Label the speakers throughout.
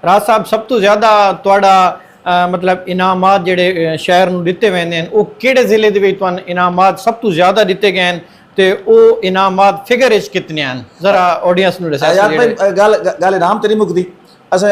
Speaker 1: ਰਾਜ ਸਾਹਿਬ ਸਭ ਤੋਂ ਜ਼ਿਆਦਾ ਤੁਹਾਡਾ ਮਤਲਬ ਇਨਾਮਾਤ ਜਿਹੜੇ ਸ਼ਹਿਰ ਨੂੰ ਦਿੱਤੇ ਵੈਂਦੇ ਹਨ ਉਹ ਕਿਹੜੇ ਜ਼ਿਲ੍ਹੇ ਦੇ ਵਿੱਚ ਤੁਹਾਨੂੰ ਇਨਾਮਾਤ ਸਭ ਤੋਂ ਜ਼ਿਆਦਾ ਦਿੱਤੇ ਗਏ ਹਨ ਤੇ ਉਹ ਇਨਾਮਾਤ ਫਿਗਰ ਵਿੱਚ ਕਿਤਨੇ ਹਨ ਜ਼ਰਾ ਆਡੀਅנס ਨੂੰ ਦੱਸੋ
Speaker 2: यार भाई गल इनाम तो नहीं मुकदी अस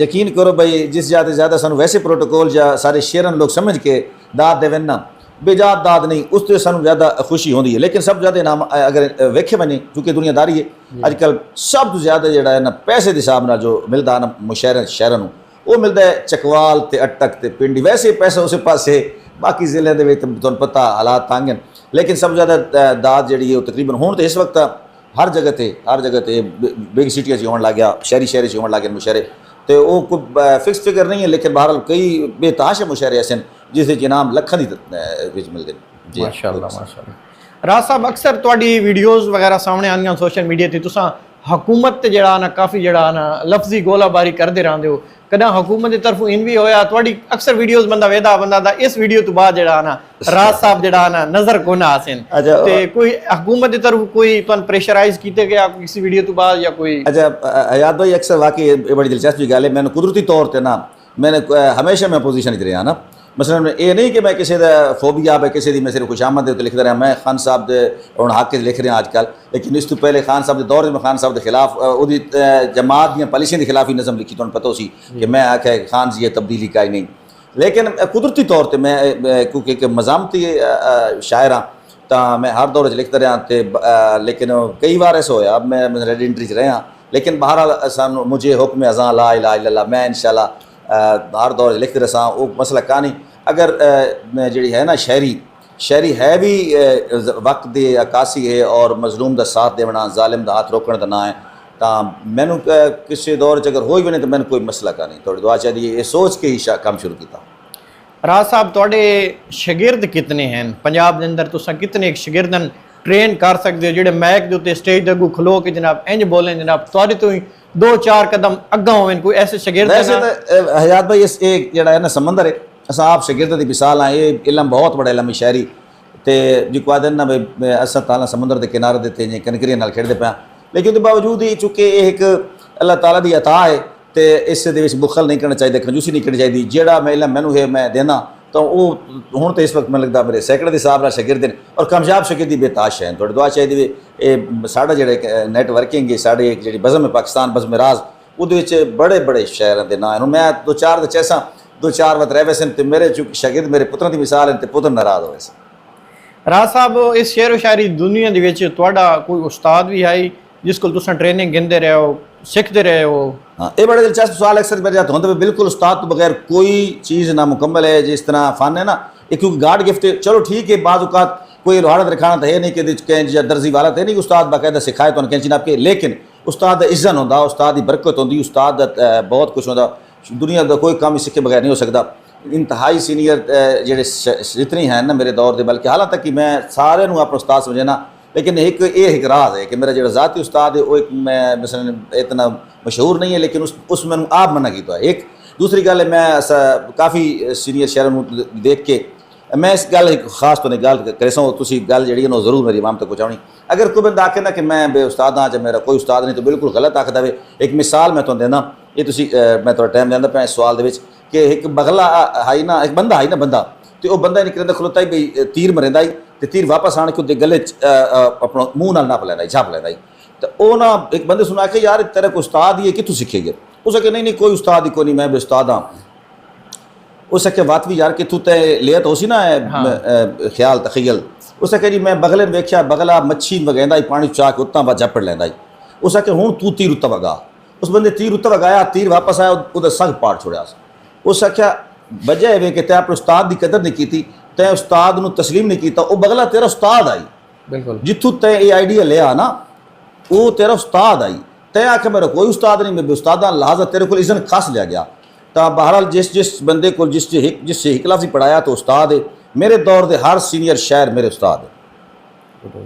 Speaker 2: यकीन करो भाई जिस ज़्यादा सानू वैसे प्रोटोकॉल या सारे शेरन लोग समझ के दाद देवे ना बेजात दाद नहीं उस तो सानू ज़्यादा खुशी होती है लेकिन सब ज़्यादा इनाम अगर वेखे बने क्योंकि दुनियादारी है अजकल सब तो ज़्यादा जोड़ा है ना पैसे के हिसाब न जो मिलता ना मुशहर शहरों वो मिलता है चकवाल ते अटक ते पिंडी वैसे पैसा उस पासे बाकी जिले के तुहानू पता हालात तंग हैं लेकिन सब ज़्यादा दाद जी है तकरीबन हूँ तो इस वक्त हर जगह ते बिग सिटियां होने लग गया शहरी होने लग गए मुशहरे तो वो कोई फिक्स फिगर नहीं है लेकिन बहरहाल कई बेताश मुशहरे ऐसे जिस इनाम लखन की मिलते हैं।
Speaker 1: माशाअल्लाह माशाअल्लाह। राज साहब अक्सर तुहाडी वीडियोज़ वगैरह सामने आंदियां सोशल मीडिया ते तुसां हुकूमत ते जड़ा ना काफ़ी जड़ा ना लफ्जी गोलाबारी करते रहंदे हो कदा हुकूमत की तरफों इन भी होया तुहाडी अक्सर वीडियोज़ बंदा वेदा बंदा दा इस वीडियो तो बाद जड़ा ना राज साहब जड़ा ना नजर को ना आसन ते कोई हुकूमत की तरफ कोई तुहानू प्रेशराइज कीते गया किसी वीडियो तो बाद या कोई
Speaker 2: अच्छा हयात भाई अक्सर वाकई बड़ी दिलचस्प गल है मैंने कुदरती तौर पर ना मैंने हमेशा मैं पोजीशन च रहा ना मसलन ये नहीं कि मैं किसी का फोबिया है किसी की मैं सिर्फ खुशामद लिखता रहा मैं खान साहब के हूँ हक लिख रहा अजकल लेकिन इस तो पहले खान साहब के दौर में खान साहब के खिलाफ वो जमात दी पॉलिसियों के खिलाफ ही नज़म लिखी तुहानू पता सी कि मैं आख्या खान जी तब्दीली का ही नहीं लेकिन कुदरती तौर पर मैं क्योंकि एक मजामती शायर हाँ तो मैं हर दौर लिखता रहा तो लेकिन कई बार ऐसा होया मैं रेड एंट्री च रहा लेकिन बहरहाल सानू मुझे हुक्म अज़ां ला इलाहा इल्लल्लाह मैं इंशाअल्लाह हर दौर लिखते रहा वो मसला कहानी अगर जी है ना शहरी है भी वक्त की अक्सी है और मजलूम का साथ देना जालिम का हाथ रोकने का ना है तो मैनू किसी दौर च अगर हो ही बने तो मैंने कोई मसला का नहीं थोड़ी दुआ चाहिए ये सोच के ही काम शुरू किया।
Speaker 1: राज साहब तुहाडे शागिर्द कितने हैं पंजाब के अंदर तुसां कितने शागिर्दन ट्रेन कर सकते हो जो मैक के उत्ते स्टेज के अगू खलो के जनाब इंज बोलें जनाब तुहाडे तो ही 2-4 कदम अग्गा होवें कोई ऐसे शागिर्द
Speaker 2: वैसे तो हयात भाई इस एक जड़ा है ना समंदर है अस आप शागिर्द की मिसाल हाँ ये इलम बहुत बड़ा इलम शहरी तो जिको आदि ना भाई अस ताला समुद्र के किनारे देते हैं कनकरियां नाल खेडते पे लेकिन उसके बावजूद ही चूंकि एक अल्लाह ताला की अता है तो इस बुखल नहीं करना चाहिए कंजूसी नहीं करनी चाहिए जोड़ा मैं इलम मैनू है मैं देना तो वो हूँ तो इस वक्त मैं लगता मेरे सैकड़े के हिसाब से शागिर्द हैं और कामयाब शागिर्द की बेताश है थोड़ी दुआ चाहिए ये साढ़ा जो नैटवर्किंग है साढ़े एक जी बज़म है पाकिस्तान बज़म राज वो बड़े बड़े शहरों के ना हैं मैं 2-4 तो चैसा 2-4 वत रह वैसे तो मेरे चूंकि शागिर्द मेरे पुत्रों की मिसाल है तो पुत्र नाराज हो वैसे।
Speaker 1: राज साहब इस शेर व शायरी दुनिया के कोई उस्ताद भी है जिसको तुम ट्रेनिंग गिनते रहे हो सीखते रहे हो?
Speaker 2: हाँ ये बड़ा दिलचस्प सवाल अक्सर मेरे जाते होंगे बिल्कुल उस्ताद तो बगैर कोई चीज़ ना मुकम्मल है जिस तरह फ़न है ना ये क्योंकि गाड गिफ्ट है चलो ठीक है बाज़ औक़ात कोई रोहाड़त रखाना तो है नहीं कि कैंच या दर्जी वाला तो है नहीं उस्ताद बाकायदा सिखाए तो कैंची नाप के लेकिन उस्ताद का इज़्ज़त होंदा उस्ताद की बरकत होंदी उस्ताद बहुत कुछ होंदा दुनिया का कोई काम सीखे बगैर नहीं हो सकता इंतहाई सीनियर जेडे जितने हैं ना मेरे दौर के बल्कि हालां तक कि मैं सारे अपना उस्ताद समझना लेकिन एक राज है कि मेरा जो ज़ाती उस्ताद है वो एक मैं मसलन इतना मशहूर नहीं है लेकिन उस मैंने आप मना किया एक दूसरी गल है मैं काफ़ी सीनियर शहरों देख के मैं इस गल खास तो नहीं गल करे तुम गल जी जरूर मेरी इमाम तक पहुँचानी अगर कोई बंदा आखे ना कि मैं बे उस्ताद हाँ मेरा कोई उस्ताद नहीं तो बिल्कुल गलत आखदा वे एक मिसाल मैं तुहानू देना ये मैं थोड़ा टाइम देंदा पाया इस सवाल कि एक बगला आई ना एक बंदा आई ना बंदा तो वह बंदा निकलता खलोता ही बई तीर मरेंदा ही तो तीर वापस आने के गले अपना मूँह नाल नप लैंदा छाप लैंदा तो वह ना एक बंदे सुना के यार तेरा कोई उस्ताद ही है कितों सीखेगे उस आखे नहीं कोई उस्ताद ही कोई नहीं मैं बे उस्ताद हाँ उस आखे बात भी यार कि तू तय लिया तो उसी ना ख्याल तखयल उस आखे जी मैं बगले वेख्या बगला मच्छी वगैंदा पानी चाह के उत्ता बाद झपड़ लैंदा उस आखे हूँ तू तीर उत्ता वगा उस बंदे तीर उत्ता वगाया तीर वापस आया उदा संग पाड़ छोड़ा उस आख्या वजह है कि तै अपने उस्ताद की कदर नहीं की तै उस्ताद नूं तस्लीम नहीं किया वो बगला तेरा उस्ताद आई
Speaker 1: बिल्कुल
Speaker 2: जिथों तै ये आइडिया लिया ना वो तेरा उस्ताद आई तै आख्या मेरा कोई उस्ताद नहीं मेरे उस्तादा लिहाजा तेरे को इज़्ज़त खास लिया गया तो बहरहाल जिस बंदे को जिससे एक लफ्ज़ पढ़ाया तो उस्ताद है मेरे दौर के हर सीनियर शायर मेरे उस्ताद है।